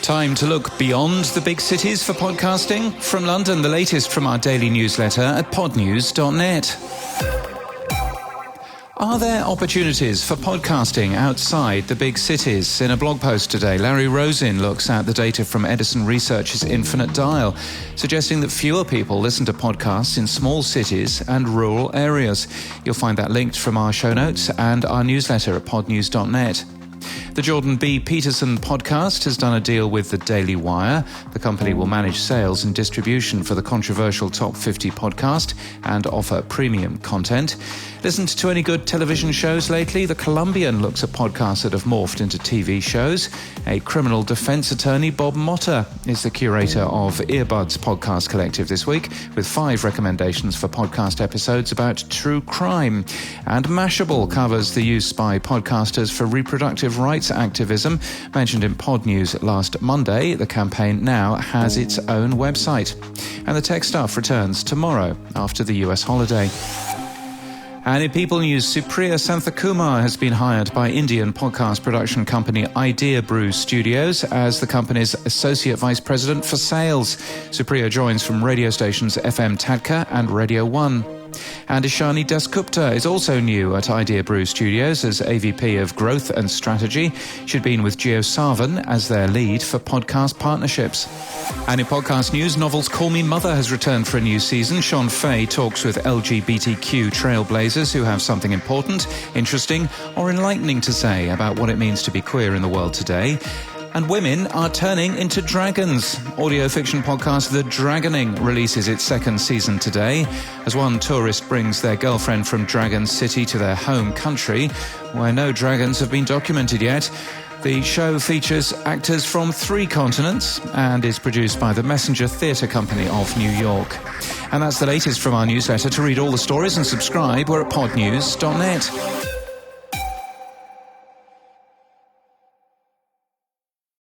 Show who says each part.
Speaker 1: Time to look beyond the big cities for podcasting. From London, the latest from our daily newsletter at podnews.net. Are there opportunities for podcasting outside the big cities? In a blog post today, Larry Rosin looks at the data from Edison Research's Infinite Dial, suggesting that fewer people listen to podcasts in small cities and rural areas. You'll find that linked from our show notes and our newsletter at podnews.net. The Jordan B. Peterson podcast has done a deal with the Daily Wire. The company will manage sales and distribution for the controversial Top 50 podcast and offer premium content. Listened to any good television shows lately? The Columbian looks at podcasts that have morphed into TV shows. A criminal defense attorney, Bob Motter, is the curator of EarBuds podcast collective this week, with 5 recommendations for podcast episodes about true crime. And Mashable covers the use by podcasters for reproductive rights activism. Mentioned in Pod News last Monday, the campaign now has its own website. And the Tech Stuff returns tomorrow after the US holiday. And in People News, Supriya Santhakumar has been hired by Indian podcast production company Idea Brew Studios as the company's Associate Vice President for Sales. Supriya joins from radio stations FM Tadka and Radio 1. And Ishani Dasgupta is also new at Idea Brew Studios as AVP of Growth and Strategy. She'd been with Geo Sarvan as their lead for podcast partnerships. And in podcast news, Novel's Call Me Mother has returned for a new season. Sean Fay talks with LGBTQ trailblazers who have something important, interesting, or enlightening to say about what it means to be queer in the world today. And women are turning into dragons. Audio fiction podcast The Dragoning releases its 2nd season today, as one tourist brings their girlfriend from Dragon City to their home country, where no dragons have been documented yet. The show features actors from 3 continents and is produced by the Messenger Theatre Company of New York. And that's the latest from our newsletter. To read all the stories and subscribe, we're at podnews.net.